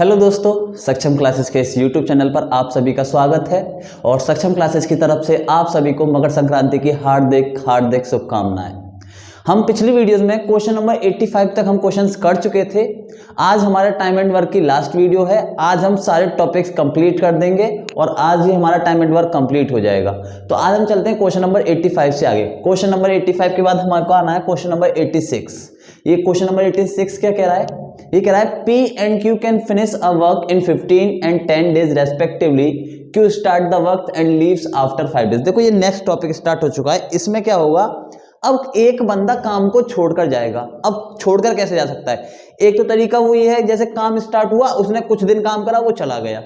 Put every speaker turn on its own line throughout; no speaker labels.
Hello दोस्तों, सक्षम classes के इस यूट्यूब चैनल पर आप सभी का स्वागत है और सक्षम क्लासेस की तरफ से आप सभी को मकर संक्रांति की हार्दिक हार्दिक शुभकामनाएं। हम पिछली वीडियोस में क्वेश्चन नंबर 85 तक हम क्वेश्चंस कर चुके थे। आज हमारे टाइम एंड वर्क की लास्ट वीडियो है। आज हम सारे टॉपिक्स कंप्लीट कर देंगे और आज ही हमारा टाइम एंड वर्क कंप्लीट हो जाएगा। तो आज हम चलते हैं क्वेश्चन नंबर 85 से आगे। क्वेश्चन नंबर 85 के बाद हमारे को आना है क्वेश्चन नंबर 86। ये क्वेश्चन नंबर 86 क्या कह रहा है? ये कह रहा है P and Q can finish a work in 15 and 10 days respectively. Q start the work and leaves after 5 days. देखो ये नेक्स्ट टॉपिक स्टार्ट हो चुका है। इसमें क्या होगा, अब एक बंदा काम को छोड़कर जाएगा। अब छोड़कर कैसे जा सकता है? एक तो तरीका वो ये है, जैसे काम स्टार्ट हुआ, उसने कुछ दिन काम करा, वो चला गया,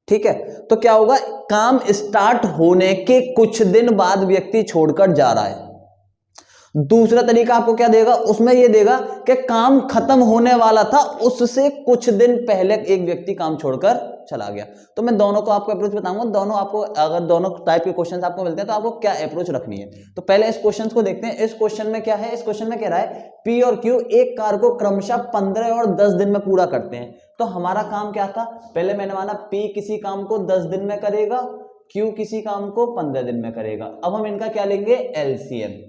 ठीक है। तो क्या होगा, काम स्टार्ट होने के कुछ दिन बाद व्यक्ति छोड़कर जा रहा है। दूसरा तरीका आपको क्या देगा, उसमें ये देगा कि काम खत्म होने वाला था, उससे कुछ दिन पहले एक व्यक्ति काम छोड़कर चला गया। तो मैं दोनों को आपको अप्रोच बताऊंगा। दोनों आपको, अगर दोनों टाइप के क्वेश्चंस आपको मिलते हैं तो आपको क्या अप्रोच रखनी है। तो पहले इस क्वेश्चन को देखते हैं। इस क्वेश्चन में क्या है, इस क्वेश्चन में कह रहा है P और Q एक कार को क्रमशः 15 और 10 दिन में पूरा करते हैं। तो हमारा काम क्या था, पहले मैंने माना P किसी काम को 10 दिन में करेगा, Q किसी काम को 15 दिन में करेगा। अब हम इनका क्या लेंगे, एलसीएम।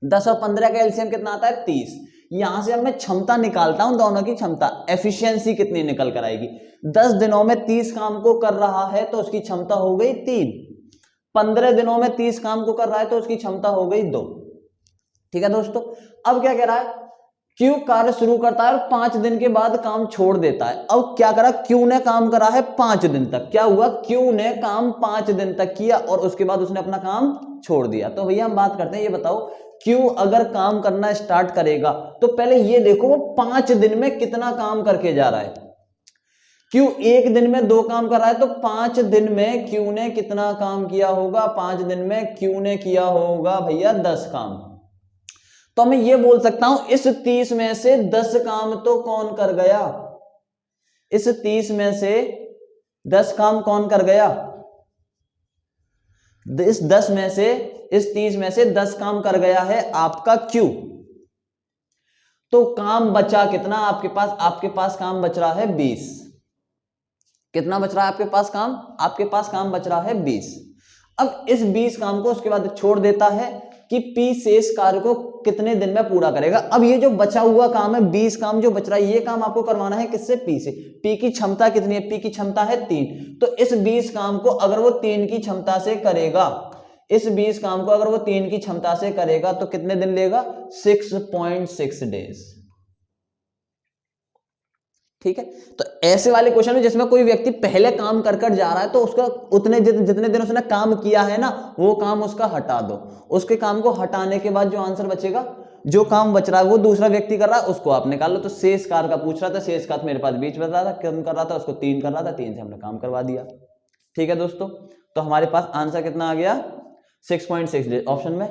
10 और 15 का एलसीएम कितना आता है, 30। यहां से अब मैं क्षमता निकालता हूं, दोनों की क्षमता, एफिशिएंसी कितनी निकल कर आएगी। 10 दिनों में 30 काम को कर रहा है तो उसकी क्षमता हो गई 3। 15 दिनों में 30 काम को कर रहा है तो उसकी क्षमता हो गई 2। ठीक है दोस्तों। अब क्या कह रहा है, क्यू कार्य शुरू करता है और 5 दिन के बाद काम छोड़ देता है। अब क्या करा, क्यू ने काम करा है 5 दिन तक। क्या हुआ, क्यू ने काम 5 दिन तक किया और उसके बाद उसने अपना काम छोड़ दिया। तो भैया हम बात करते हैं, ये बताओ क्यू अगर काम करना स्टार्ट करेगा तो पहले ये देखो वो 5 दिन में कितना काम करके जा रहा है। क्यू एक दिन में 2 काम कर रहा है तो 5 दिन में क्यू ने कितना काम किया होगा, 5 दिन में क्यू ने किया होगा भैया 10 काम। तो मैं ये बोल सकता हूं इस 30 में से 10 काम तो कौन कर गया, इस 30 में से 10 काम कौन कर गया, इस 10 में से, इस 30 में से 10 काम कर गया है आपका क्यू। तो काम बचा कितना आपके पास, आपके पास काम बच रहा है 20। कितना बच रहा है आपके पास काम, आपके पास काम बच रहा है 20। अब इस 20 काम को उसके बाद छोड़ देता है कि P शेष कार्य को कितने दिन में पूरा करेगा। अब ये जो बचा हुआ काम है, 20 काम जो बच रहा है, ये काम आपको करवाना है किससे, P से। P की क्षमता कितनी है, P की क्षमता है 3। तो इस 20 काम को अगर वो 3 की क्षमता से करेगा, इस 20 काम को अगर वो 3 की क्षमता से करेगा तो कितने दिन लेगा, 6.6 डेज। ठीक है। तो ऐसे वाले क्वेश्चन में जिसमें कोई व्यक्ति पहले काम कर कर जा रहा है तो उसका उतने जितने दिन उसने काम किया है ना, वो काम उसका हटा दो। उसके काम को हटाने के बाद जो आंसर बचेगा, जो काम बच रहा है वो दूसरा व्यक्ति कर रहा है, उसको आप निकाल लो। तो शेष कार्य का पूछ रहा था, शेष कार्य मेरे पास 20 बच रहा था, कम कर रहा था, उसको 3 कर रहा था, 3 से हमने काम करवा दिया। ठीक है दोस्तों। तो हमारे पास आंसर कितना आ गया, 6.6 डेज। ऑप्शन में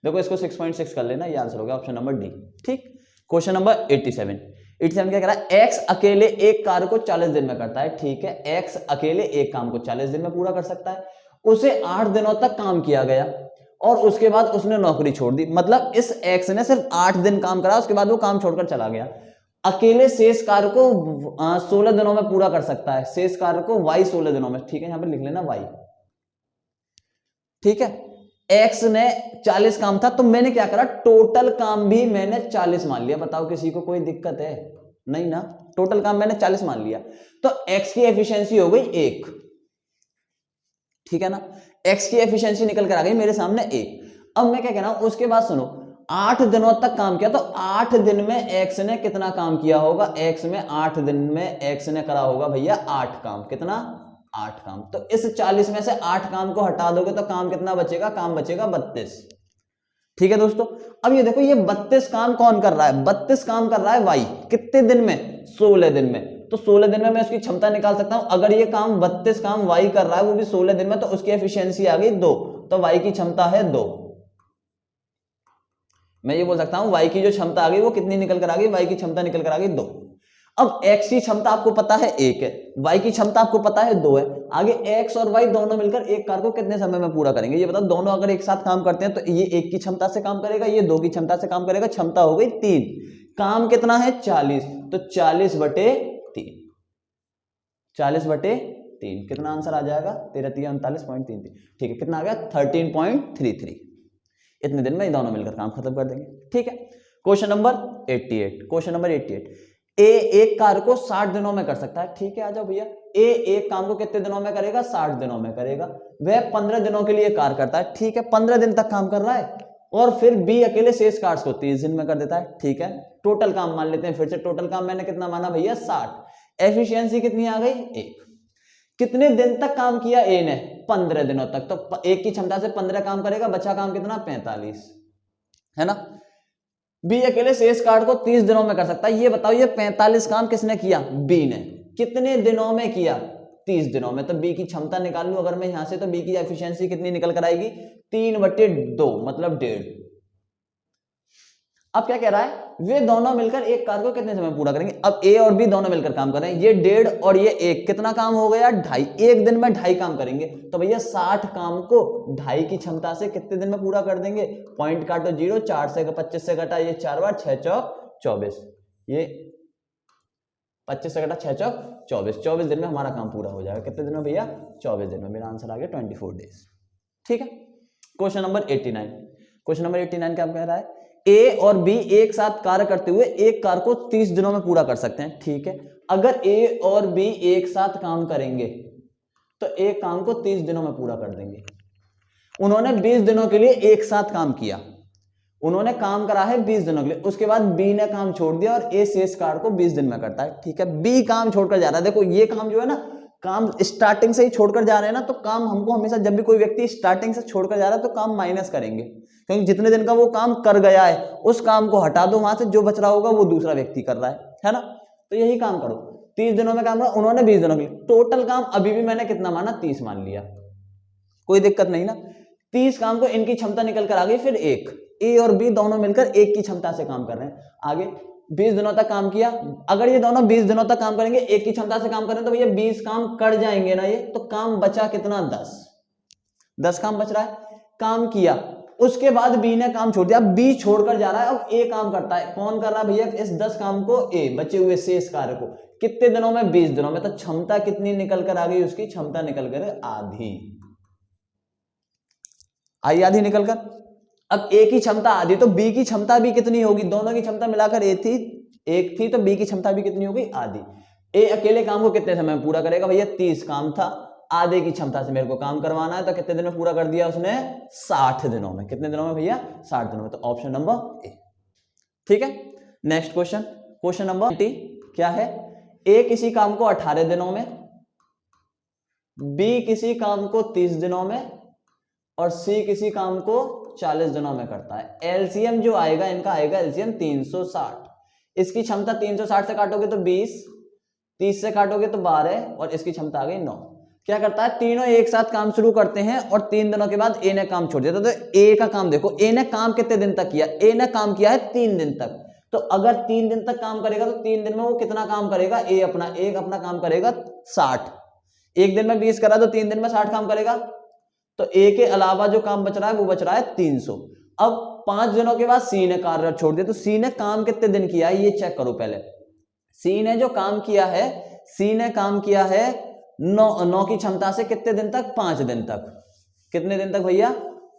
देखो, इसको 6.6 कर लेना, ये आंसर हो गया ऑप्शन नंबर डी। ठीक। क्वेश्चन नंबर 87 क्या कह रहा है, एक्स अकेले एक कार्य को 40 दिन में करता है। ठीक है, एक्स अकेले एक काम को 40 दिन में पूरा कर सकता है। उसे 8 दिनों तक काम किया गया और उसके बाद उसने नौकरी छोड़ दी। मतलब इस एक्स ने सिर्फ 8 दिन काम करा, उसके बाद वो काम छोड़कर चला गया। अकेले शेष कार्य को 16 दिनों में पूरा कर सकता है, शेष कार्य को वाई 16 दिनों में। ठीक है, यहां पर लिख लेना वाई। ठीक है, एक्स ने 40 काम था तो मैंने क्या करा, टोटल काम भी मैंने 40 मान लिया। बताओ किसी को कोई दिक्कत है, नहीं ना। टोटल काम मैंने 40 मान लिया तो एक्स की एफिशिएंसी हो गई 1। ठीक है ना, एक्स की एफिशिएंसी निकल कर आ गई मेरे सामने 1। अब मैं क्या कह रहा हूं, उसके बाद सुनो, 8 दिनों तक काम किया तो 8 दिन में एक्स ने कितना काम किया होगा, एक्स में 8 दिन में एक्स ने करा होगा भैया 8 काम। कितना, 8 काम। तो इस 40 में से 8 काम को हटा दोगे तो काम कितना बचेगा, काम बचेगा 32। ठीक है दोस्तों। अब ये देखो, ये 32 काम कौन कर रहा है, 32 काम कर रहा है वाई। कितने दिन में, 16 दिन में। तो 16 दिन में मैं उसकी क्षमता निकाल सकता हूं। अगर ये काम 32 काम वाई कर रहा है, वो भी 16 दिन में, तो उसकी एफिशिएंसी आ गई 2। तो वाई की क्षमता है 2। मैं ये बोल सकता हूं वाई की जो क्षमता आ गई वो कितनी निकल कर आ गई, वाई की क्षमता निकल कर आ गई 2। अब x की क्षमता आपको पता है 1 है, y की क्षमता आपको पता है 2 है। आगे x और y दोनों मिलकर एक कार्य को कितने समय में पूरा करेंगे, ये बताओ। दोनों अगर एक साथ काम करते हैं तो ये 1 की क्षमता से काम करेगा, ये 2 की क्षमता से काम करेगा। क्षमता हो गई 3, काम कितना है 40। तो 40/3 3, 40/3 कितना आंसर आ जाएगा? 13×3 = 39.33। ठीक है, कितना आ गया? 13.33। इतने दिन में ये दोनों मिलकर काम खत्म कर देंगे। ठीक है, क्वेश्चन नंबर 88। ए एक कार्य को 60 दिनों में कर सकता है। ठीक है, आ जाओ भैया। ए एक काम को कितने दिनों में करेगा? 60 दिनों में करेगा। वह 15 दिनों के लिए कार्य करता है। ठीक है, 15 दिन तक काम कर रहा है और फिर बी अकेले शेष कार्य को 30 दिन में कर देता है। ठीक है, टोटल काम मान लेते हैं फिर से। टोटल काम मैंने कितना माना भैया? 60। एफिशिएंसी कितनी आ गई? 1। कितने दिन तक काम किया ए ने? 15 दिनों तक। तो एक की क्षमता से 15 काम करेगा, बचा काम कितना? 45, है ना। बी अकेले शेष कार्य को 30 दिनों में कर सकता है। ये बताओ, ये 45 काम किसने किया? बी ने। कितने दिनों में किया? 30 दिनों में। तो बी की क्षमता निकाल लूं अगर मैं यहां से, तो बी की एफिशिएंसी कितनी निकल कर आएगी? 3/2 मतलब 1.5। अब क्या कह रहा है? वे दोनों मिलकर एक कार्य को कितने समय में पूरा करेंगे? अब ए और बी दोनों मिलकर काम कर रहे हैं। ये 1.5 और ये 1, कितना काम हो गया? 2.5। एक दिन में 2.5 काम करेंगे। तो भैया 60 काम को 2.5 की क्षमता से कितने दिन में पूरा कर देंगे? पॉइंट काटो 0, 4 से 25 से घटा ये 4 बार, 6 चौक 24, ये 25 से घटा 6 चौक 24, 24 दिन में हमारा काम पूरा हो जाएगा। कितने दिन में भैया? 24 दिन में। मेरा आंसर आ गया 24 डेज। ठीक है, क्वेश्चन नंबर 89। क्वेश्चन नंबर 89 क्या कह रहा है? ए और बी एक साथ कार्य करते हुए एक कार्य को 30 दिनों में पूरा कर सकते हैं। ठीक है, अगर ए और बी एक साथ काम करेंगे तो एक काम को 30 दिनों में पूरा कर देंगे। उन्होंने 20 दिनों के लिए एक साथ काम किया। उन्होंने काम करा है 20 दिनों के लिए, उसके बाद बी ने काम छोड़ दिया और ए शेष कार्य को 20 दिन में करता है। ठीक है, बी काम छोड़कर जा रहा है। देखो ये काम जो है ना, काम स्टार्टिंग से ही छोड़कर जा रहे हैं ना, तो काम हमको हमेशा, जब भी कोई व्यक्ति स्टार्टिंग से छोड़कर जा रहा है तो काम माइनस करेंगे, क्योंकि जितने दिन का वो काम कर गया है उस काम को हटा दो वहां से, जो बच रहा होगा वो दूसरा व्यक्ति कर रहा है ना। तो यही काम करो। 30 दिनों में काम करा, उन्होंने 20 दिनों के लिए। टोटल काम अभी भी मैंने कितना माना? 30 मान लिया, कोई दिक्कत नहीं ना। 30 काम को इनकी क्षमता निकल कर आ गई, फिर एक ए और बी दोनों मिलकर एक की क्षमता से काम कर रहे हैं। आगे 20 दिनों तक काम किया। अगर ये दोनों 20 दिनों तक काम करेंगे, एक की क्षमता से काम करें, तो भैया 20 काम कर जाएंगे ना ये, तो काम बचा कितना? 10 काम बच रहा है। काम किया, उसके बाद बी ने काम छोड़ दिया। बी छोड़कर जा रहा है, अब ए काम करता है। कौन कर रहा है भैया? इस 10 काम को ए, बचे हुए शेष कार्य को कितने दिनों में? 20 दिनों में। तो क्षमता कितनी निकल कर आ गई? उसकी क्षमता निकल कर आधी आई, आधी निकल कर। अब ए की क्षमता आधी, तो बी की क्षमता भी कितनी होगी? दोनों की क्षमता मिलाकर एक थी, तो बी की क्षमता भी कितनी होगी? आधी। ए अकेले काम को कितने समय में पूरा करेगा? भैया 30 काम था, आधे की क्षमता से मेरे को काम करवाना है, तो कितने दिन में पूरा कर दिया उसने? 60 दिनों में। कितने दिनों में भैया? 60 दिनों में। तो ऑप्शन नंबर ए। ठीक है, नेक्स्ट क्वेश्चन, क्वेश्चन नंबर 20 क्या है? ए किसी काम को 18 दिनों में, बी किसी काम को 30 दिनों में और सी किसी काम को 40 दिनों में करता है। एलसीएम जो आएगा इनका आएगा एलसीएम 360। इसकी क्षमता 360 से काटोगे तो 20, 30 से काटोगे तो 12 और इसकी क्षमता आ गई 9। क्या करता है? तीनों एक साथ काम शुरू करते हैं और 3 दिनों के बाद ए ने काम छोड़ दिया। तो ए का काम देखो, ए ने काम कितने दिन तक किया? ए ने काम किया है 3 दिन तक। तो अगर 3 दिन तक काम करेगा तो 3 दिन में वो कितना काम करेगा? ए अपना काम करेगा 60। एक दिन में 20 करा तो 3 दिन में 60 काम करेगा। तो ए के अलावा जो काम बच रहा है वो बच रहा है 300। अब 5 दिनों के बाद सी ने कार्य छोड़ दिया। तो सी ने काम कितने दिन किया है ये चेक करो पहले। सी ने जो काम किया है, सी ने काम किया है 9 की क्षमता से कितने दिन तक? 5 दिन तक। कितने दिन तक भैया?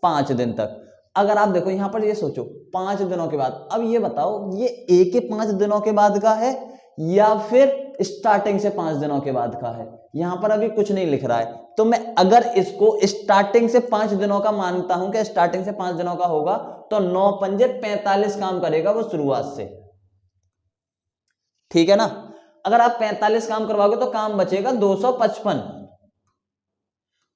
5 दिन तक। अगर आप देखो यहां पर ये सोचो 5 दिनों के बाद, अब ये बताओ ये ए के 5 दिनों के बाद का है या फिर स्टार्टिंग से 5 दिनों के बाद का है? यहां पर अभी कुछ नहीं लिख रहा है, तो मैं अगर इसको स्टार्टिंग से 5 दिनों का मानता हूं कि स्टार्टिंग से 5 दिनों का होगा, तो 9 पंजे 45 काम करेगा वो शुरुआत से। ठीक है ना? अगर आप 45 काम करवाओगे तो काम बचेगा 255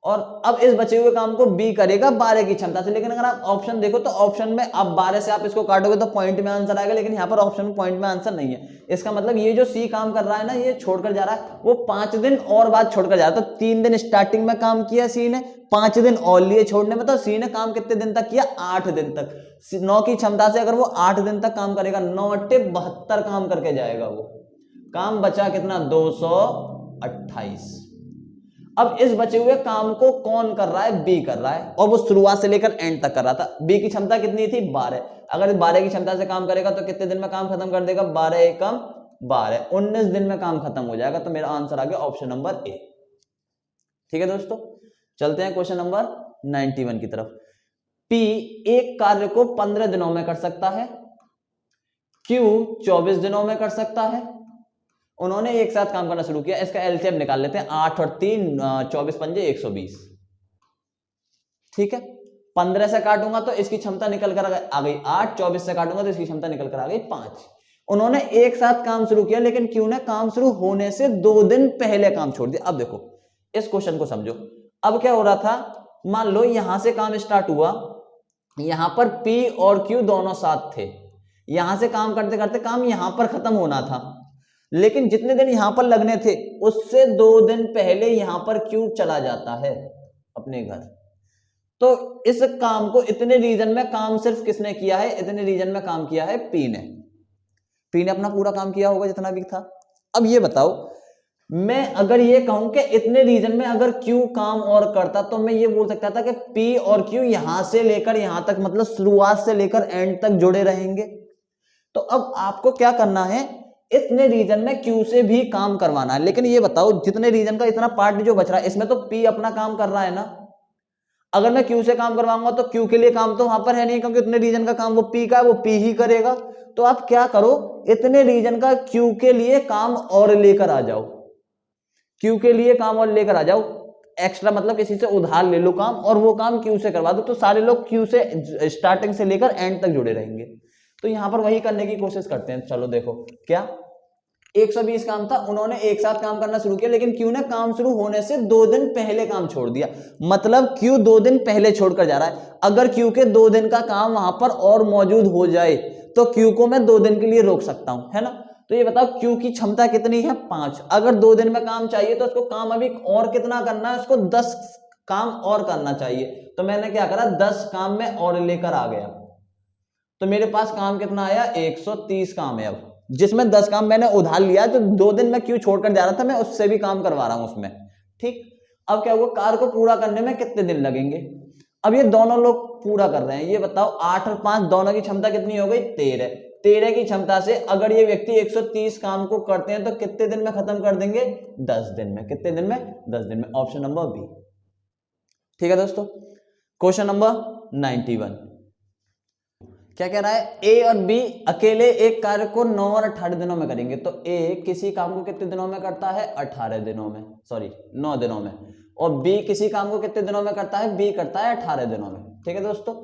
और अब इस बचे हुए काम को बी करेगा 12 की क्षमता से। लेकिन अगर आप ऑप्शन देखो तो ऑप्शन में आप 12 से आप इसको काटोगे तो पॉइंट में आंसर आएगा, लेकिन यहाँ पर ऑप्शन में पॉइंट में आंसर नहीं है। इसका मतलब ये जो सी काम कर रहा है ना, ये छोड़कर जा रहा है, वो 5 दिन और बाद छोड़कर जा रहा है। तो 3 दिन स्टार्टिंग में काम किया सी ने, 5 दिन और लिए छोड़ने में, तो सी ने काम कितने दिन तक किया? 8 दिन तक। 9 की क्षमता से अगर वो 8 दिन तक काम करेगा, 9 × 72 काम करके जाएगा वो। काम बचा कितना? 228। अब इस बचे हुए काम को कौन कर रहा है? बी कर रहा है, और वो शुरुआत से लेकर एंड तक कर रहा था। बी की क्षमता कितनी थी? 12। अगर 12 की क्षमता से काम करेगा तो कितने दिन में काम खत्म कर देगा? 12 एकम बार है, 19 दिन में काम खत्म हो जाएगा। तो मेरा आंसर आ गया ऑप्शन नंबर ए। ठीक है दोस्तों, चलते हैं क्वेश्चन नंबर 91 की तरफ। पी एक कार्य को 15 दिनों में कर सकता है, क्यू 24 दिनों में कर सकता है। उन्होंने एक साथ काम करना शुरू किया। इसका एलसीएम निकाल लेते हैं, 8 और 3 24 पंजे 120। ठीक है, 15 से काटूंगा तो इसकी क्षमता निकल कर आ गई 8, 24 से काटूंगा तो इसकी क्षमता निकल कर आ गई 5। उन्होंने एक साथ काम शुरू किया, लेकिन क्यू ने काम शुरू होने से 2 दिन पहले काम छोड़ दिया। अब देखो इस क्वेश्चन को समझो। अब क्या हो रहा था, मान लो यहां से काम स्टार्ट हुआ, यहां पर पी और क्यू दोनों साथ थे, यहां से काम करते करते काम यहां पर खत्म होना था, लेकिन जितने दिन यहां पर लगने थे उससे 2 दिन पहले यहां पर क्यू चला जाता है अपने घर। तो इस काम को इतने रीजन में काम सिर्फ किसने किया है, इतने रीजन में काम किया है पी ने। पी ने अपना पूरा काम किया होगा जितना भी था। अब ये बताओ, मैं अगर ये कहूं कि इतने रीजन में अगर क्यू काम और करता तो मैं ये बोल सकता था कि पी और क्यू यहां से लेकर यहां तक, मतलब शुरुआत से लेकर एंड तक जुड़े रहेंगे। तो अब आपको क्या करना है, इतने रीजन में क्यू से भी काम करवाना है। लेकिन ये बताओ, जितने रीजन का इतना पार्ट जो बच रहा है इसमें तो पी अपना काम कर रहा है ना। अगर मैं क्यू से काम करवाऊंगा तो क्यू के लिए काम तो वहां पर है नहीं, क्योंकि इतने रीजन का काम वो पी का है, वो पी ही करेगा। तो आप क्या करो, इतने रीजन का क्यू के लिए काम और लेकर आ जाओ, क्यू के लिए काम और लेकर आ जाओ एक्स्ट्रा, मतलब किसी से उधार ले लो काम और वो काम क्यू से करवा दो। तो सारे लोग क्यू से स्टार्टिंग से लेकर एंड तक जुड़े रहेंगे। तो यहां पर वही करने की कोशिश करते हैं। चलो देखो, क्या 120 काम था, उन्होंने एक साथ काम करना शुरू किया, लेकिन क्यू ने काम शुरू होने से 2 दिन पहले काम छोड़ दिया। मतलब क्यू 2 दिन पहले छोड़कर जा रहा है। अगर क्यू के 2 दिन का काम वहां पर और मौजूद हो जाए तो क्यू को मैं 2 दिन के लिए रोक सकता हूं, है ना। तो ये बताओ क्यू की क्षमता कितनी है, 5। अगर 2 दिन में काम चाहिए तो उसको काम अभी और कितना करना है, उसको 10 काम और करना चाहिए। तो मैंने क्या करा, 10 काम में और लेकर आ गया। तो मेरे पास काम कितना आया, 130 काम है। अब जिसमें 10 काम मैंने उधार लिया, तो 2 दिन में क्यों छोड़कर जा रहा था, मैं उससे भी काम करवा रहा हूं उसमें। ठीक, अब क्या हुआ, कार को पूरा करने में कितने दिन लगेंगे। अब ये दोनों लोग पूरा कर रहे हैं। ये बताओ 8 और 5 दोनों की क्षमता कितनी हो गई, 13। 13 की क्षमता से अगर ये व्यक्ति 130 काम को करते हैं तो कितने दिन में खत्म कर देंगे, 10 दिन में। कितने दिन में, 10 दिन में। Option number B. ठीक है दोस्तों, क्वेश्चन नंबर 91 क्या कह रहा है, ए और बी अकेले एक कार्य को 9 और 18 दिनों में करेंगे। तो ए किसी काम को कितने दिनों में करता है, 18 दिनों में, सॉरी 9 दिनों में। और बी किसी काम को कितने दिनों में करता है, बी करता है 18 दिनों में। ठीक है दोस्तों,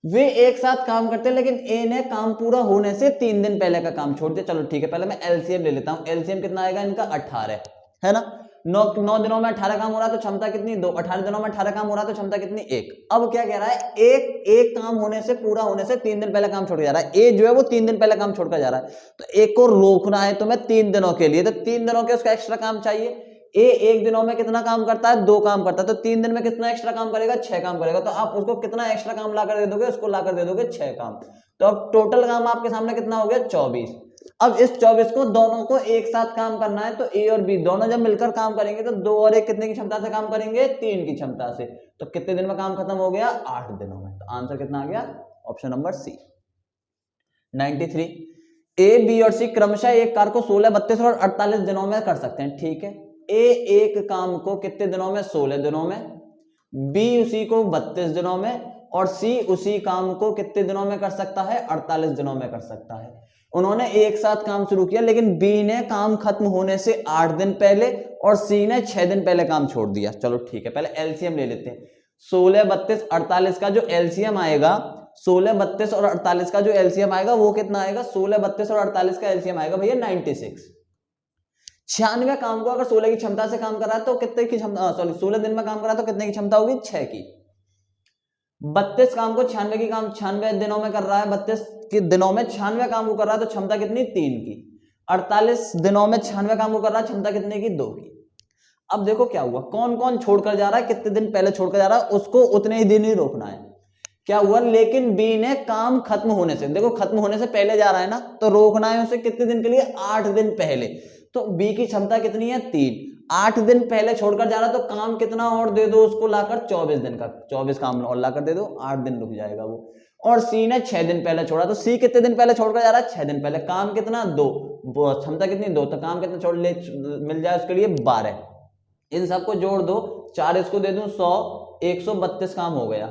वे एक साथ काम करते हैं, लेकिन ए ने काम पूरा होने से 3 दिन पहले का काम छोड़ दिया। चलो ठीक है, पहले मैं एलसीएम ले लेता हूं। एलसीएम कितना आएगा इनका, 18, है ना। 9 दिनों में 18 काम हो रहा है तो क्षमता कितनी, 2। 18 दिनों में 18 काम हो रहा है तो क्षमता कितनी, 1। अब क्या कह रहा है, एक काम होने से, पूरा होने से 3 दिन पहले काम छोड़ जा रहा है। ए जो है वो 3 दिन पहले काम छोड़कर जा रहा है, तो एक को रोकना है तो मैं 3 दिनों के लिए, तो 3 दिनों के उसका एक्स्ट्रा काम चाहिए। ए 1 दिनों में कितना काम करता है, 2 काम करता है, तो 3 दिन में कितना एक्स्ट्रा काम करेगा, 6 काम करेगा। तो आप उसको कितना एक्स्ट्रा काम लाकर दे दोगे, उसको लाकर दे दोगे 6 काम। तो अब टोटल काम आपके सामने कितना हो गया, 24। अब इस 24 को दोनों को एक साथ काम करना है, तो ए और बी दोनों जब मिलकर काम करेंगे तो 2 और 1 कितने की क्षमता से काम करेंगे, 3 की क्षमता से। तो कितने दिन में काम खत्म हो गया, 8 दिनों में। तो आंसर कितना आ गया, ऑप्शन नंबर सी। 93 ए, बी और सी क्रमशः एक कार को 16, 32 और 48 दिनों में कर सकते हैं। ठीक है, ए एक काम को कितने दिनों में, 16 दिनों में, बी उसी को 32 दिनों में, और सी उसी काम को कितने दिनों में कर सकता है, 48 दिनों में कर सकता है। उन्होंने एक साथ काम शुरू किया, लेकिन बी ने काम खत्म होने से 8 दिन पहले और सी ने 6 दिन पहले काम छोड़ दिया। चलो ठीक है, पहले एलसीएम ले लेते हैं। 16, 32, 48 का जो एलसीएम आएगा, 16, 32 और 48 का जो एलसीएम आएगा वो कितना आएगा, 16, 32 और 48 का एलसीएम आएगा भैया 96। 96 काम को अगर 16 की क्षमता से काम कर रहा है तो कितने की क्षमता, सॉरी 16 दिन में काम कर रहा है तो कितने की क्षमता होगी, 6 की। 32 काम को 96 की काम 96 दिनों में कर रहा है, 32 के दिनों में 96 काम को कर रहा है तो क्षमता कितनी, 3 की। 48 दिनों में 96 काम को कर रहा है, क्षमता कितने की, 2 की। अब देखो क्या हुआ, कौन कौन छोड़कर जा रहा है, कितने दिन पहले छोड़कर जा रहा है, उसको उतने ही दिन ही रोकना है। क्या हुआ, लेकिन बी ने काम खत्म होने से, देखो खत्म होने से पहले जा रहा है ना, तो रोकना है उसे कितने दिन के लिए, 8 दिन पहले। तो बी की क्षमता कितनी है, 3। 8 दिन पहले छोड़कर जा रहा है तो काम कितना और दे दो उसको लाकर, 24 दिन का, 24 काम और लाकर दे दो, 8 दिन रुक जाएगा वो। और सी ने 6 दिन पहले छोड़ा, तो सी कितने दिन पहले छोड़कर जा रहा है, 6 दिन पहले। काम कितना, 2। क्षमता कितनी 2, तो काम कितना छोड़ ले मिल जाए उसके लिए 12। इन सबको जोड़ दो, 4 इसको दे दूं 100, 132 काम हो गया,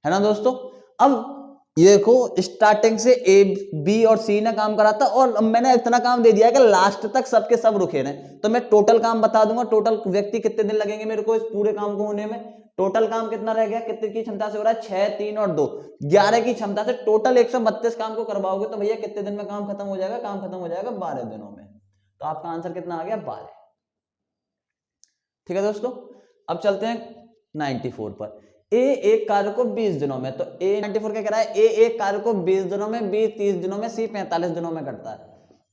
है ना दोस्तों। अब ये देखो स्टार्टिंग से ए बी और सी ने काम करा था और मैंने इतना काम दे दिया है कि लास्ट तक सबके सब रुके रहे, तो मैं टोटल काम बता दूंगा, टोटल व्यक्ति कितने दिन लगेंगे मेरे को इस पूरे काम को होने में। टोटल काम कितना रह गया, कितने की क्षमता से हो रहा है, 6, 3 और 2, 11 की क्षमता से टोटल 132 काम को करवाओगे तो भैया कितने दिन में काम खत्म हो जाएगा, काम खत्म हो जाएगा 12 दिनों में। तो आपका आंसर कितना आ गया, 12। ठीक है दोस्तों, अब चलते हैं 94 पर। ए एक कार्य को 20 दिनों में, तो ए 94 क्या कह रहा है, ए एक कार्य को 20 दिनों में, बी 30 दिनों में, सी 45 दिनों में करता है।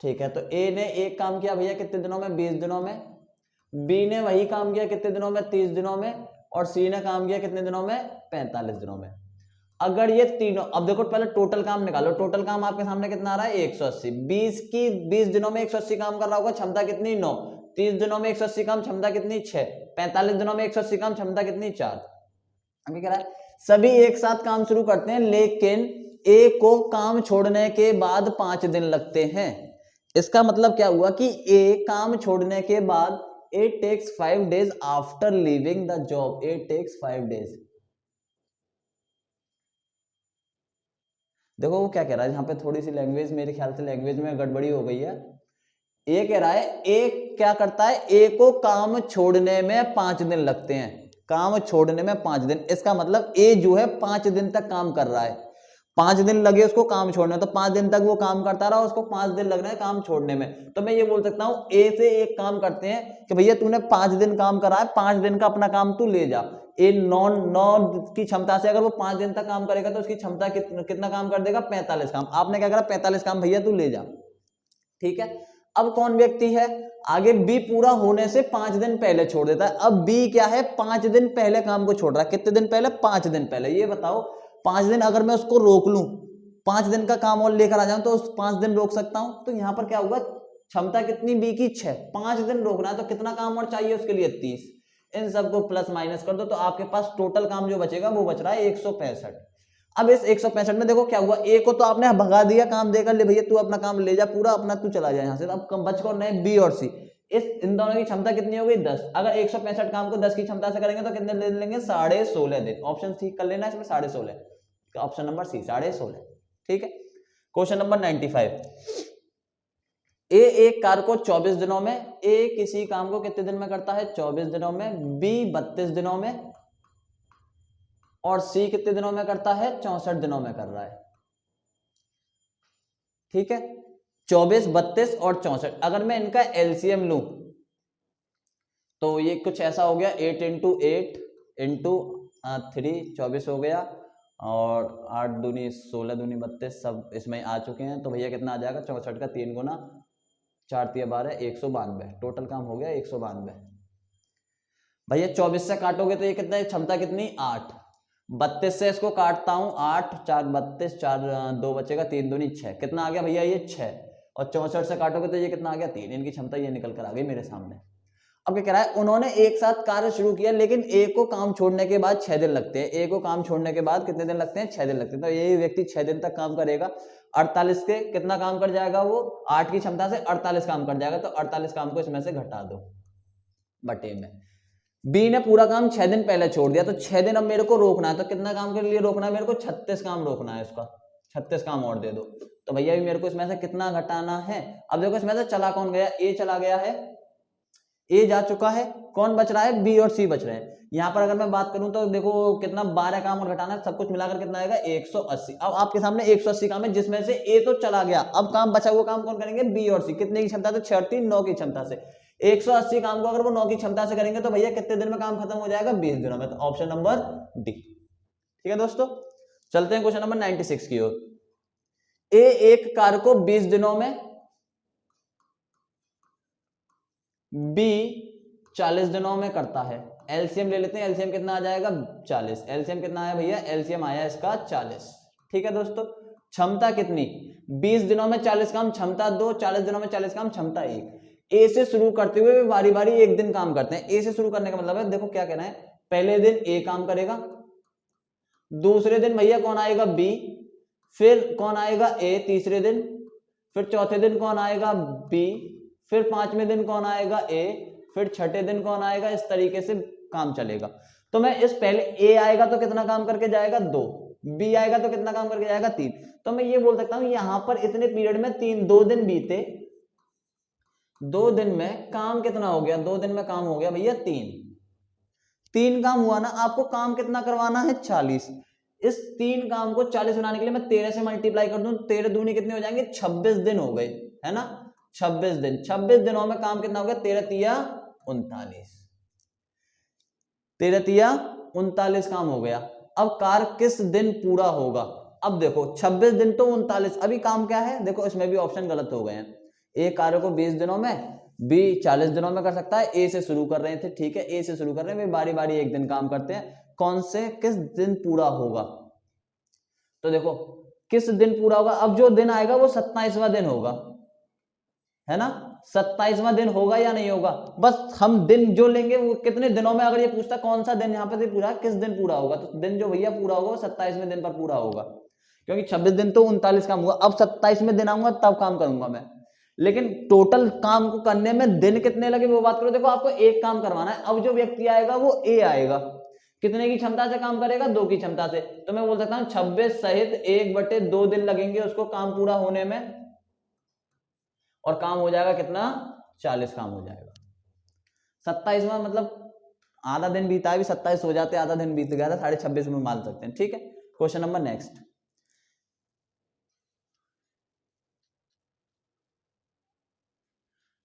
ठीक है, तो ए ने एक काम किया भैया कितने दिनों में, 20 दिनों में, बी ने वही काम किया कितने दिनों में, 30 दिनों में, और सी ने काम किया कितने दिनों में, 45 दिनों में। अगर ये तीनों, अब देखो पहले टोटल काम निकालो, टोटल काम आपके सामने कितना आ रहा है, 180। 20 दिनों में 180 काम कर रहा होगा, क्षमता कितनी 9, 30 दिनों में 180 काम, क्षमता कितनी 6, 45 दिनों में 180 काम, क्षमता कितनी 4। अभी कह रहा है सभी एक साथ काम शुरू करते हैं लेकिन ए को काम छोड़ने के बाद 5 दिन लगते हैं। इसका मतलब क्या हुआ कि ए काम छोड़ने के बाद it takes 5 days after leaving the job, it takes 5 days। देखो वो क्या कह रहा है यहाँ पे, थोड़ी सी लैंग्वेज मेरे ख्याल से लैंग्वेज में गड़बड़ी हो गई है। ए कह रहा है ए क्या करता है, ए को काम छोड़ने में 5 दिन लगते हैं, काम छोड़ने में 5 दिन। इसका मतलब ए जो है 5 दिन तक काम कर रहा है, 5 दिन लगे उसको काम छोड़ने, तो 5 दिन तक वो काम करता रहा, उसको 5 दिन लग रहे हैं काम छोड़ने में। तो मैं ये बोल सकता हूं ए से एक काम करते हैं कि भैया तूने 5 दिन काम करा है, 5 दिन का अपना काम तू ले जा। ए 9 की क्षमता से अगर वो 5 दिन तक काम करेगा तो उसकी क्षमता कितना काम कर देगा, 45 काम। आपने क्या करा, 45 काम भैया तू ले जा। ठीक है, अब कौन व्यक्ति है आगे, बी पूरा होने से 5 दिन पहले छोड़ देता है। अब बी क्या है, 5 दिन पहले काम को छोड़ रहा है, कितने दिन पहले, 5 दिन पहले। ये बताओ 5 दिन अगर मैं उसको रोक लूं, 5 दिन का काम और लेकर आ जाऊं तो उस 5 दिन रोक सकता हूं। तो यहां पर क्या होगा, क्षमता कितनी बी की 6, 5 दिन रोकना है तो कितना काम और चाहिए उसके लिए 30। इन सबको प्लस माइनस कर दो तो आपके पास टोटल काम जो बचेगा वो बच रहा है 165। अब इस 165 में देखो क्या हुआ, ए को तो आपने भगा दिया काम देकर, ले भैया तू अपना काम ले जा पूरा अपना, तू चला जा यहाँ से। अब कम बच कौन है, बी और सी। इन दोनों की क्षमता कितनी हो गई, 10। अगर 165 काम को 10 की क्षमता से करेंगे तो कितने दिन लेंगे, 16.5 दिन। ऑप्शन ठीक कर लेना इसमें, 16.5, ऑप्शन नंबर सी 16.5। ठीक है, क्वेश्चन नंबर 95। ए एक कार्य को 24 दिनों में, ए किसी काम को कितने दिन में करता है, 24 दिनों में, बी 32 दिनों में, और सी कितने दिनों में करता है, 64 दिनों में कर रहा है। ठीक है, 24, 32 और 64। अगर मैं इनका एलसीएम लूं तो ये कुछ ऐसा हो गया, 8 इंटू 8 इंटू 3 24 हो गया, और 8 दूनी 16 दूनी 32 सब इसमें आ चुके हैं। तो भैया कितना आ जाएगा, 64 का 3 गुना 4 तिया 12, 192। टोटल काम हो गया 192। भैया 24 से काटोगे तो ये कितना है, क्षमता कितनी 8, 32 से इसको काटता हूं 8, 4 32, 4 2 बचेगा, 3 दूनी 6, कितना आ गया भैया ये 6, और 64 से काटोगे तो ये कितना आ गया 3। इनकी क्षमता ये निकल कर आ गई मेरे सामने। अब क्या कह रहा है, उन्होंने एक साथ कार्य शुरू किया लेकिन ए को काम छोड़ने के बाद 6 दिन लगते हैं। ए को काम छोड़ने के बाद कितने दिन लगते हैं, 6 दिन लगते हैं। तो ये व्यक्ति 6 दिन तक काम करेगा, 48 के कितना काम कर जाएगा वो, 8 की क्षमता से 48 काम कर जाएगा। तो 48 काम को इसमें से घटा दो बटे में। बी ने पूरा काम 6 दिन पहले छोड़ दिया, तो 6 दिन अब मेरे को रोकना है। तो कितना काम के लिए रोकना है मेरे को, 36 काम रोकना है इसका, 36 काम और दे दो। तो भैया भी मेरे को इसमें से कितना घटाना है। अब देखो इसमें से चला कौन गया, ए चला गया है, ए जा चुका है, कौन बच रहा है, बी और सी बच रहे हैं। यहां पर अगर मैं बात करूं तो देखो कितना 12 काम और घटाना है, सब कुछ मिलाकर कितना आएगा 180। अब आपके सामने 180 काम है जिसमें से ए तो चला गया, अब काम बचा हुआ काम कौन करेंगे, बी और सी। कितने की क्षमता से, 36, 9 की क्षमता से। 180 काम को अगर वो 9 की क्षमता से करेंगे तो भैया कितने दिन में काम खत्म हो जाएगा, 20 दिनों में। तो ऑप्शन नंबर डी। ठीक है दोस्तों, चलते हैं क्वेश्चन नंबर 96 की ओर। ए एक कार्य को 20 दिनों में, बी 40 दिनों में करता है। एलसीएम ले लेते हैं, एलसीएम कितना आ जाएगा 40। एलसीएम कितना आया भैया, एलसीएम आया इसका 40। ठीक है दोस्तों, क्षमता कितनी, 20 दिनों में 40 काम, क्षमता 2, 40 दिनों में 40 काम, क्षमता 1। ए से शुरू करते हुए बारी बारी एक दिन काम करते हैं। ए से शुरू करने का मतलब है, देखो क्या कहना है, पहले दिन ए काम करेगा, दूसरे दिन भैया कौन आएगा, बी, फिर कौन आएगा, ए तीसरे दिन, फिर चौथे दिन कौन आएगा, बी, फिर पांचवें दिन कौन आएगा, ए, फिर छठे दिन कौन आएगा। इस तरीके से काम चलेगा। तो मैं इस पहले ए आएगा तो कितना काम करके जाएगा, 2, बी आएगा तो कितना काम करके जाएगा, 3। तो मैं ये बोल सकता हूं यहां पर इतने पीरियड में 2 दिन बीते, 2 दिन में काम कितना हो गया, 2 दिन में काम हो गया भैया 3 काम हुआ ना। आपको काम कितना करवाना है, 40। इस 3 काम को 40 बनाने के लिए मैं 13 से मल्टीप्लाई कर दूं, 13 दूनी कितने हो जाएंगे, 26 दिन हो गए, है ना। 26 दिन, 26 दिनों में काम कितना हो गया, 13 तिया 39, 13 तिया 39 काम हो गया। अब कार्य किस दिन पूरा होगा, अब देखो 26 दिन तो 39, अभी काम क्या है, देखो इसमें भी ऑप्शन गलत हो गए हैं। ए कार्य को 20 दिनों में, बी 40 दिनों में कर सकता है। ए से शुरू कर रहे थे, ठीक है, ए से शुरू कर रहे हैं, बारी बारी एक दिन काम करते हैं। कौन से किस दिन पूरा होगा, तो देखो किस दिन पूरा होगा। अब जो दिन आएगा वो 27वां दिन होगा, है ना। 27वां दिन होगा या नहीं होगा, बस हम दिन जो लेंगे वो कितने दिनों में। अगर ये पूछता कौन सा दिन, यहाँ पे पूरा किस दिन पूरा होगा, तो दिन जो भैया पूरा होगा वो 27वें दिन पर पूरा होगा, क्योंकि 26 दिन तो 39 काम हुआ। अब 27वें दिन आऊंगा तब काम करूंगा मैं, लेकिन टोटल काम को करने में दिन कितने लगे वो बात करो। देखो आपको एक काम करवाना है। अब जो व्यक्ति आएगा वो ए आएगा, कितने की क्षमता से काम करेगा, 2 की क्षमता से। तो मैं बोल सकता हूं 26 सहित 1/2 दिन लगेंगे उसको काम पूरा होने में, और काम हो जाएगा कितना, 40 काम हो जाएगा। 27वां मतलब आधा दिन बीता, भी 27 हो जाते, आधा दिन बीत गया था, 26.5 में मान सकते हैं, ठीक है। क्वेश्चन नंबर नेक्स्ट,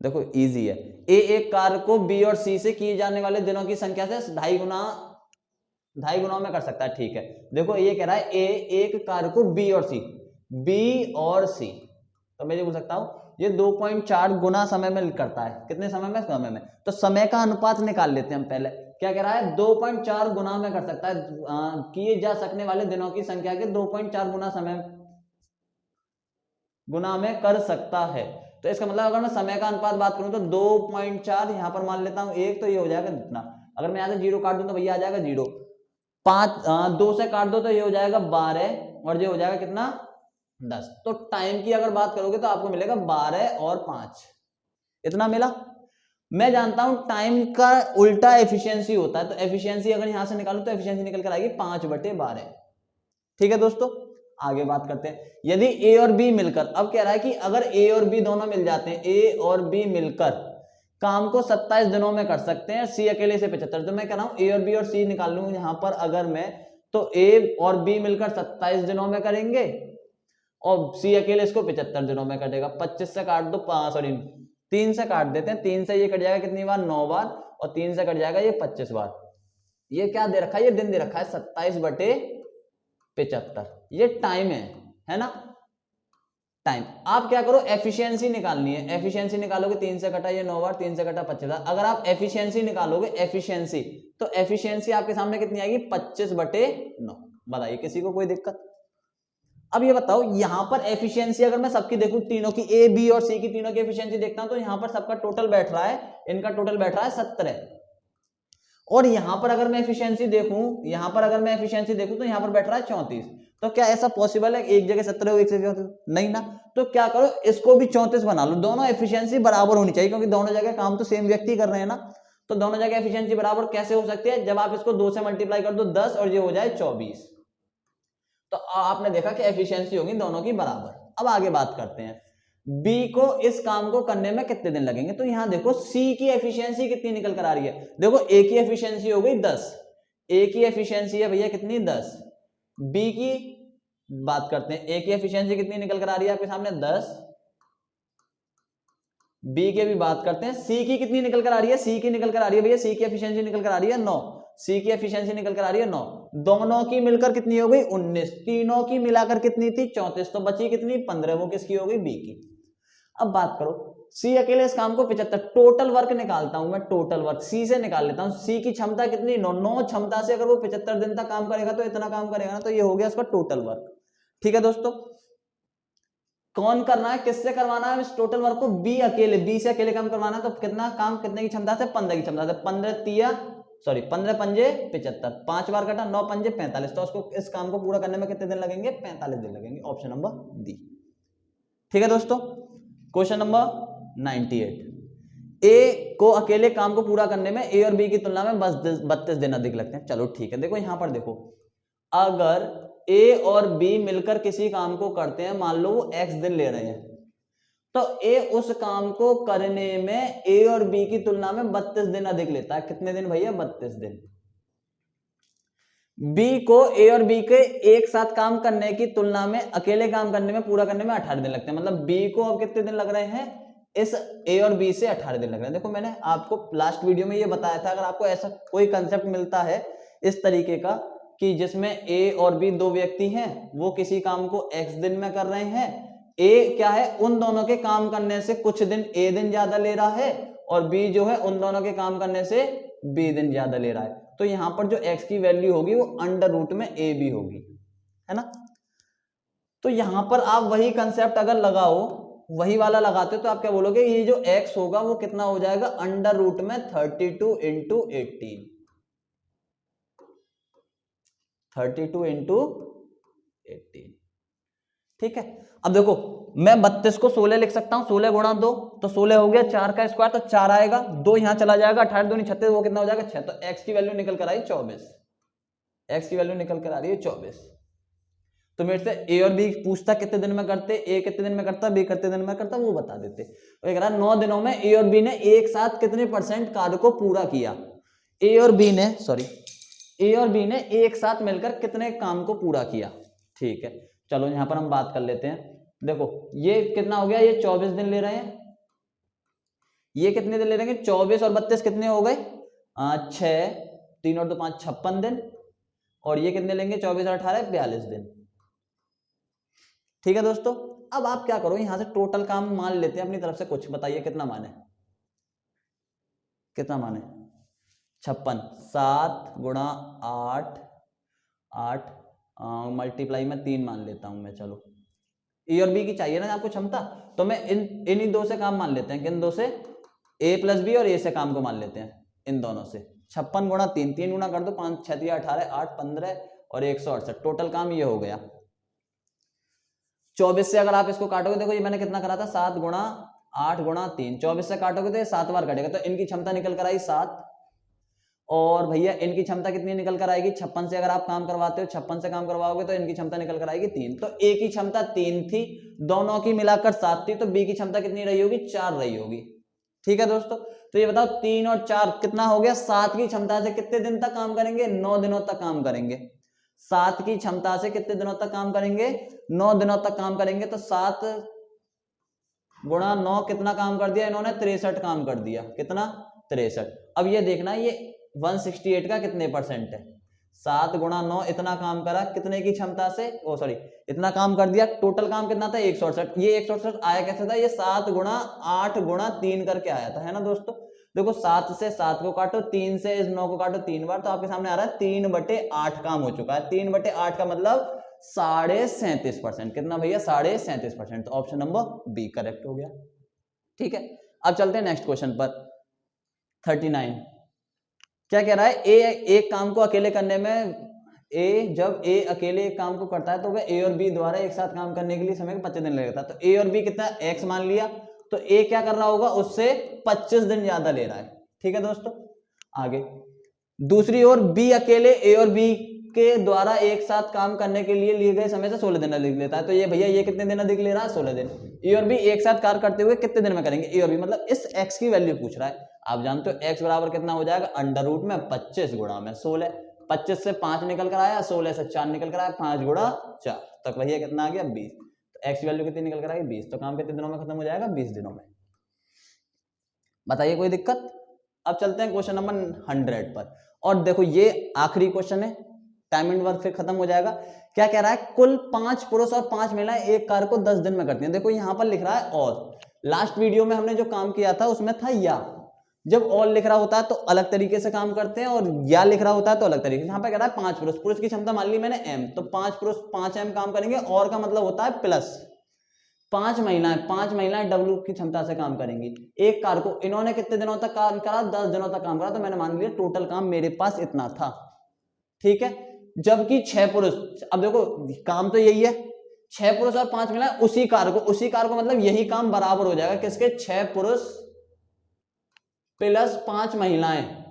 देखो इजी है। ए एक कार्य को बी और सी से किए जाने वाले दिनों की संख्या से 2.5 गुना में कर सकता है, ठीक है। देखो ये कह रहा है ए एक कार्य को बी और सी, तो मैं ये बोल सकता हूं ये 2.4 गुना समय में करता है। कितने समय में, तो समय का अनुपात निकाल लेते हैं हम पहले। क्या कह रहा है, 2.4 गुना में कर सकता है, किए जा सकने वाले दिनों की संख्या के 2.4 गुना में कर सकता है। तो इसका मतलब अगर मैं समय का अनुपात बात करूं तो 2.4 यहां पर मान लेता हूं 1, तो ये हो जाएगा कितना। अगर मैं यहां से 0 काट दूं तो भैया आ जाएगा 0, 2 से काट दो तो ये हो जाएगा 12, और ये हो जाएगा कितना, 10। तो टाइम की अगर बात करोगे तो आपको मिलेगा 12 और 5, इतना मिला। मैं जानता हूं टाइम का उल्टा एफिशिएंसी होता है, तो एफिशिएंसी अगर यहां से निकालूं तो एफिशिएंसी निकल कर आएगी 5/12, ठीक है दोस्तों। आगे बात करते हैं, यदि ए और बी मिलकर, अब कह रहा है कि अगर ए और बी दोनों मिल जाते हैं, ए और बी मिलकर काम को 27 दिनों में कर सकते हैं, सी अकेले से 75। तो मैं कह रहा हूं ए और बी और सी निकाल लूं यहां पर अगर मैं, तो ए और बी मिलकर 27 दिनों में करेंगे, और सी अकेले इसको 75 दिनों में कटेगा। 25 से काट दो, सॉरी 3 से काट देते हैं, 3 से ये कट जाएगा कितनी बार, 9 बार, और 3 से कट जाएगा ये 25 बार। ये क्या दे रखा है, ये दिन दे रखा है 27/75, ये टाइम है ना, टाइम। आप क्या करो, एफिशिएंसी निकालनी है। एफिशिएंसी निकालोगे, 3 से कटा ये 9 बार, 3 से कटा 25 बार। अगर आप एफिशिएंसी निकालोगे, एफिशिएंसी, तो एफिशिएंसी आपके सामने कितनी आएगी, 25/9। बताइए किसी को कोई दिक्कत। अब ये बताओ यहां पर एफिशिएंसी अगर मैं सबकी देखूं, तीनों की, ए बी और सी की, तीनों की एफिशिएंसी देखता हूं, तो यहां पर सबका टोटल बैठ रहा है, इनका टोटल बैठ रहा है 17। और यहां पर अगर मैं एफिशिएंसी देखूं, तो यहां पर बैठ रहा है 34। तो क्या ऐसा पॉसिबल है एक जगह 17 हो, एक जगह 34? नहीं ना। तो क्या करो, इसको भी 34 बना लो। दोनों एफिशिएंसी बराबर होनी चाहिए, क्योंकि दोनों जगह काम तो सेम व्यक्ति कर रहे हैं ना। तो दोनों जगह एफिशिएंसी बराबर कैसे हो सकती है, जब आप इसको 2 से मल्टीप्लाई कर दो 10, और ये हो जाए 24। तो आपने देखा कि एफिशिएंसी होगी दोनों की बराबर। अब आगे बात करते हैं, बी को इस काम को करने में कितने दिन लगेंगे। तो यहां देखो सी की एफिशिएंसी कितनी निकल कर आ रही है। देखो ए की एफिशिएंसी हो गई 10, ए की एफिशिएंसी है भैया कितनी, 10। बी की बात करते हैं, ए की एफिशिएंसी कितनी निकल कर आ रही है आपके सामने, 10। बी के भी बात करते हैं, सी की कितनी निकल कर आ रही है, सी की निकल कर आ रही है भैया, सी की एफिशिएंसी निकल कर आ रही है 9। सी की एफिशिएंसी निकल कर आ रही है 9। दोनों की मिलकर कितनी हो गई, 19। तीनों की मिलाकर कितनी थी, 34। तो बची कितनी, 15। वो किसकी हो गई, बी की। अब बात करो, सी अकेले इस काम को 75, टोटल वर्क निकालता हूं मैं, टोटल वर्क सी से निकाल लेता हूं। सी की क्षमता कितनी, 9 क्षमता से अगर वो 75 दिन तक काम करेगा तो इतना काम करेगा ना, तो ये हो गया उसका टोटल वर्क। ठीक है दोस्तों, कौन करना है, किससे करवाना है इस टोटल वर्क को, बी से अकेले काम करवाना है। तो कितना काम, कितने की क्षमता से, 15 की क्षमता से। 15 पंजे 75, 5 बार कटा, 9 पंजे 45। तो उसको इस काम को पूरा करने में कितने दिन लगेंगे, 45 दिन लगेंगे। Option number D. ठीक है दोस्तों। क्वेश्चन नंबर 98, ए को अकेले काम को पूरा करने में ए और बी की तुलना में 32 दिन अधिक लगते हैं। चलो ठीक है, देखो यहां पर देखो, अगर ए और बी मिलकर किसी काम को करते हैं, मान लो वो x दिन ले रहे हैं, तो ए उस काम को करने में ए और बी की तुलना में 32 दिन अधिक लेता है। कितने दिन भैया? 32 दिन। बी को ए और बी के एक साथ काम करने की तुलना में अकेले काम करने में, पूरा करने में 18 दिन लगते हैं। मतलब बी को अब कितने दिन लग रहे हैं? इस ए और बी से 18 दिन लग रहे हैं। देखो मैंने आपको लास्ट वीडियो में ये बताया था, अगर आपको ऐसा कोई कंसेप्ट मिलता है इस तरीके का कि जिसमें ए और बी दो व्यक्ति हैं, वो किसी काम को x दिन में कर रहे हैं, ए क्या है, उन दोनों के काम करने से कुछ दिन ए दिन ज्यादा ले रहा है, और बी जो है उन दोनों के काम करने से बी दिन ज्यादा ले रहा है, तो यहां पर जो x की वैल्यू होगी वो अंडर रूट में ए बी होगी, है ना। तो यहां पर आप वही कंसेप्ट अगर लगाओ, वही वाला लगाते हो, तो आप क्या बोलोगे, ये जो x होगा वो कितना हो जाएगा? अंडर रूट में 32 इंटू 18, 32 इंटू 18। ठीक है, अब देखो मैं 32 को 16 लिख सकता हूं, 16 गुणा 2 तो 16 हो गया, 4 का स्क्वायर तो 4 आएगा, 2 यहां चला जाएगा, 18 दूनी 36, वो कितना हो जाएगा? 6। तो x की वैल्यू निकल कर आई 24, x की वैल्यू निकल कर आ रही है 24। तो मेरे से ए और बी पूछता कितने दिन में करते, ए कितने दिन में करता, बी कितने दिन में करता, वो बता देते। तो कह रहा 9 दिनों में ए और बी ने एक साथ कितने % कार्य को पूरा किया। ए और बी ने एक साथ मिलकर कितने काम को पूरा किया। ठीक है, चलो यहां पर हम बात कर लेते हैं। देखो ये कितना हो गया, ये 24 दिन ले रहे हैं, ये कितने दिन ले रहे हैं? 24 और 32 कितने हो गए? 6, 3 और 2 5, 56 दिन, और ये कितने लेंगे? 24 और 18 42 दिन। ठीक है दोस्तों, अब आप क्या करो, यहां से टोटल काम मान लेते हैं अपनी तरफ से, कुछ बताइए कितना माने, कितना माने? 56, 7 गुणा 8, 8 मल्टीप्लाई में 3 मान लेता हूं मैं। चलो ए और बी की चाहिए ना आपको क्षमता, तो मैं इन दो से काम मान लेते हैं, किन दो से? ए प्लस बी और ए से काम को मान लेते हैं, इन दोनों से। 56 गुणा 3, 3 गुणा कर दो, 5 6 18, 8 15 और 168, टोटल काम ये हो गया। 24 से अगर आप इसको काटोगे, देखो ये मैंने कितना करा था, 7 गुणा 8 गुणा 3, 24 से काटोगे तो ये 7 बार कटेगा, तो इनकी क्षमता निकल कर आई 7। और भैया इनकी क्षमता कितनी निकल कर आएगी? 56 से अगर आप काम करवाते हो, 56 से काम करवाओगे तो इनकी क्षमता निकल कर आएगी 3। तो ए की क्षमता 3 थी, दोनों की मिलाकर 7 थी, तो बी की क्षमता कितनी रही होगी? 4 रही होगी। ठीक है दोस्तों, तो ये बताओ 3 और 4 कितना हो गया? 7 की क्षमता से कितने दिन तक काम करेंगे? 9 दिनों तक काम करेंगे। 7 की क्षमता से कितने दिनों तक काम करेंगे? 9 दिनों तक काम करेंगे। तो 7 गुणा 9 कितना काम कर दिया इन्होंने? 63 काम कर दिया। कितना? 63। अब ये देखना ये 168 का कितने % है? 7 गुणा 9 इतना काम करा, कितने की क्षमता से? ओ सॉरी, इतना काम कर दिया, टोटल काम कितना था? 168। ये 168 आया कैसे था? ये 7 गुणा 8 गुणा 3 करके आया था, है ना दोस्तों। देखो 7 से 7 को काटो, 3 से इस 9 को काटो 3 बार, तो आपके सामने आ रहा है 3/8 काम हो चुका है। 3/8 का मतलब 37.5%। कितना भैया? 37.5%। तो ऑप्शन नंबर बी करेक्ट हो गया। ठीक है, अब चलते हैं नेक्स्ट क्वेश्चन पर। 39 क्या कह रहा है? ए एक काम को अकेले करने में, जब ए अकेले एक काम को करता है तो वह ए और बी द्वारा एक साथ काम करने के लिए समय 25 दिन लगता है। तो ए और बी कितना? x मान लिया, तो ए क्या कर रहा होगा? उससे 25 दिन ज्यादा ले रहा है। ठीक है दोस्तों, आगे दूसरी ओर बी अकेले ए और बी के द्वारा एक साथ काम करने के लिए लिए गए समय से 16 दिन अधिक लेता है। तो ये भैया ये कितने दिन अधिक ले रहा है? 16 दिन। ए और बी एक साथ कार्य करते हुए कितने दिन में करेंगे? ए और बी मतलब इस x की वैल्यू पूछ रहा है। आप जानते हो x बराबर कितना हो जाएगा? अंडर रूट में 25 गुणा में 16। 25 से 5 निकल कर आया, 16 से 4 निकल कर आया, 5 गुणा 4 तक भैया कितना आ गया? 20। तो x की वैल्यू कितनी निकल कर आएगी? 20। तो काम कितने दिनों में खत्म हो जाएगा? 20 दिनों में। बताइए कोई दिक्कत? अब चलते हैं क्वेश्चन नंबर 100 पर, और देखो ये आखिरी क्वेश्चन है, टाइम एंड वर्क फिर खत्म हो जाएगा। क्या कह रहा है? कुल 5 पुरुष और 5 महिलाएं एक कार्य को 10 दिन में करती हैं। देखो यहां पर लिख रहा है और, लास्ट वीडियो में हमने जो काम किया था उसमें था या। जब और लिख रहा होता है तो अलग तरीके से काम करते हैं, और या लिख रहा होता है तो अलग तरीके से। यहाँ पे कह रहा है 5 पुरुष, पुरुष की क्षमता मान ली मैंने m, तो 5 पुरुष 5 m काम करेंगे, और का मतलब होता है प्लस। 5 महिलाएं W की क्षमता से काम करेंगी। एक कार को इन्होंने कितने दिनों तक काम करा? 10 दिनों तक काम करा, तो मैंने मान लिया टोटल काम मेरे पास इतना था। ठीक है, जबकि 6 पुरुष, अब देखो काम तो यही है, 6 पुरुष और 5 महिलाएं उसी कार्य को मतलब यही काम बराबर हो जाएगा किसके, 6 पुरुष प्लस 5 महिलाएं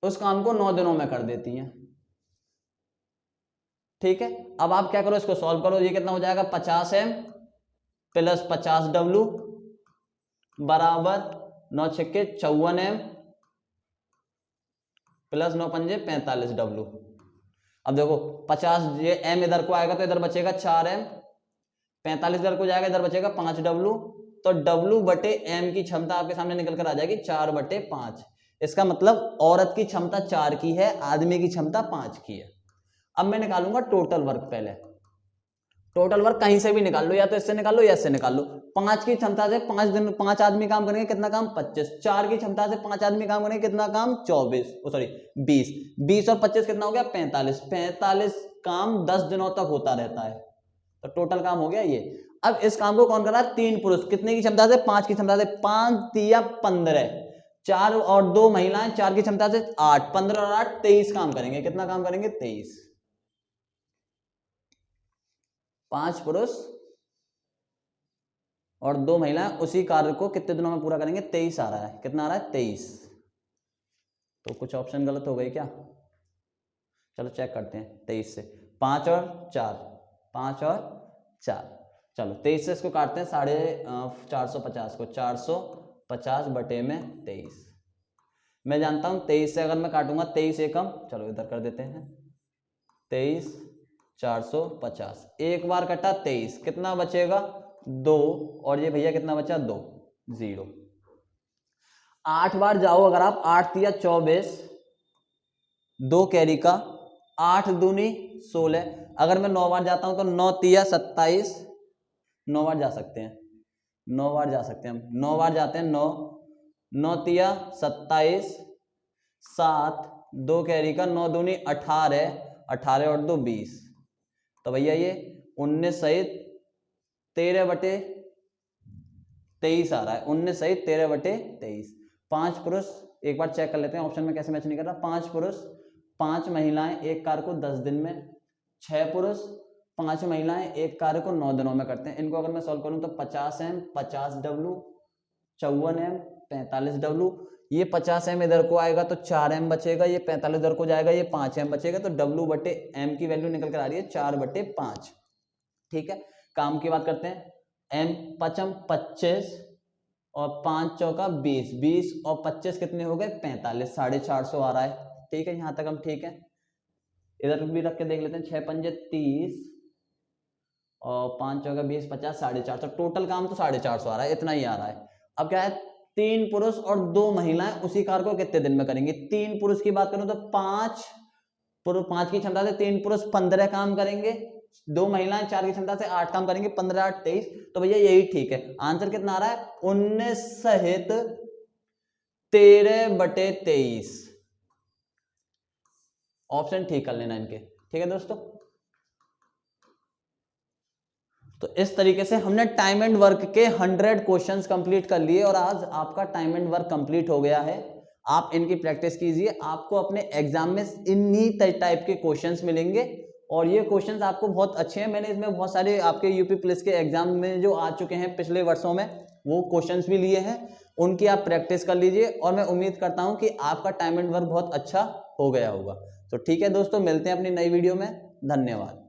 उस काम को 9 दिनों में कर देती हैं। ठीक है, अब आप क्या करो, इसको सॉल्व करो। ये कितना हो जाएगा, 50m प्लस 50W बराबर 9 छक्के 54M प्लस 9 पंजे 45W। अब देखो 50, ये m इधर को आएगा तो इधर बचेगा 4m, 45 इधर को जाएगा, इधर बचेगा 5W, तो W बटे m की क्षमता आपके सामने निकल कर आ जाएगी 4/5। इसका मतलब औरत की क्षमता 4 की है, आदमी की क्षमता 5 की है। अब मैं निकालूंगा टोटल वर्क। पहले टोटल वर्क कहीं से भी निकाल लो, या तो इससे निकाल लो या इससे निकाल लो। 5 की क्षमता से 5 आदमी काम करेंगे, कितना काम, 25। 4 की क्षमता से 5 आदमी काम करेंगे, कितना काम, 20। 20 और 25 कितना हो गया, 45। 45 काम 10 दिनों तक होता रहता है, तो टोटल काम हो गया ये। अब इस काम को कौन कर रहा है, 3 पुरुष। कितने की क्षमता से, 5 की क्षमता से। 5 या 15, 4 और 2 महिलाएं, 4 की क्षमता से 8, 15 और 8 23 काम करेंगे। कितना काम करेंगे, 23। 5 पुरुष और 2 महिलाएं उसी कार्य को कितने दिनों में पूरा करेंगे, 23 आ रहा है। कितना आ रहा है, 23। तो कुछ ऑप्शन गलत हो गए क्या, चलो चेक करते हैं। 23 से 5 और 4, 5 और 4, चलो 23 से इसको काटते हैं, 450 को, 450 बटे में 23। मैं जानता हूं 23 से अगर मैं काटूंगा 23 एकम, चलो इधर कर देते हैं, 23 450, एक बार कटा 23, कितना बचेगा 2, और ये भैया कितना बचा 2, 0। 8 बार जाओ अगर आप, 8 या 24, 2 कैरी का, 8 दूनी 16। अगर मैं 9 बार जाता हूं तो 9 तिया 27, 9 बार जा सकते हैं, 9 बार जा सकते हैं हम, 9 बार जाते हैं, 9 9 तिया 27, 7, 2 कैरी का, 9 दूनी 18, 18 और 2 20। तो भैया ये 19 सहित 13/23 आ रहा है, 19 सहित 13/23। 5 पुरुष, एक बार चेक कर लेते हैं ऑप्शन में कैसे मैच नहीं कर रहा। 5 पुरुष 5 महिलाएं एक कार्य को 10 दिन में, 6 पुरुष 5 महिलाएं एक कार्य को 9 दिनों में करते हैं। इनको अगर मैं सॉल्व करूं तो 50m 50W 54m 45W। ये 50m इधर को आएगा तो 4m बचेगा, ये 45 इधर को जाएगा, ये 5m बचेगा, तो W बटे m की वैल्यू निकल कर आ रही है 4/5। ठीक है, काम की बात करते हैं। m 5m 25 और 5 चौका 20, 20 और 25 कितने हो गए, 45, 450 आ रहा है। ठीक है, यहां तक हम ठीक है। इधर भी रख के देख लेते हैं, 6 पंजे 30 और 5 चौका 20, 50, 450, टोटल काम तो 450 आ रहा है, इतना ही आ रहा है। अब क्या है, 3 पुरुष और 2 महिलाएं उसी कार्य को कितने दिन में करेंगे। 3 पुरुष की बात करूं तो 5 की क्षमता से 3 पुरुष 15 काम करेंगे, 2 महिलाएं 4 की क्षमता से 8 काम करेंगे, 15 8 23। तो भैया यही ठीक है, आंसर कितना आ रहा है, 19 सहित 13/23। ऑप्शन ठीक कर लेना इनके। ठीक है दोस्तों, तो इस तरीके से हमने टाइम एंड वर्क के 100 क्वेश्चंस कंप्लीट कर लिए, और आज आपका टाइम एंड वर्क कंप्लीट हो गया है। आप इनकी प्रैक्टिस कीजिए, आपको अपने एग्जाम में इन्हीं टाइप के क्वेश्चंस मिलेंगे, और ये क्वेश्चंस आपको बहुत अच्छे हैं। मैंने इसमें बहुत सारे आपके यूपी पुलिस के एग्जाम में जो आ चुके हैं पिछले वर्षों में, वो क्वेश्चंस भी लिए हैं, उनकी आप प्रैक्टिस कर लीजिए, और मैं उम्मीद करता हूं कि आपका टाइम एंड वर्क बहुत अच्छा हो गया होगा। तो ठीक है दोस्तों, मिलते हैं अपनी नई वीडियो में, धन्यवाद।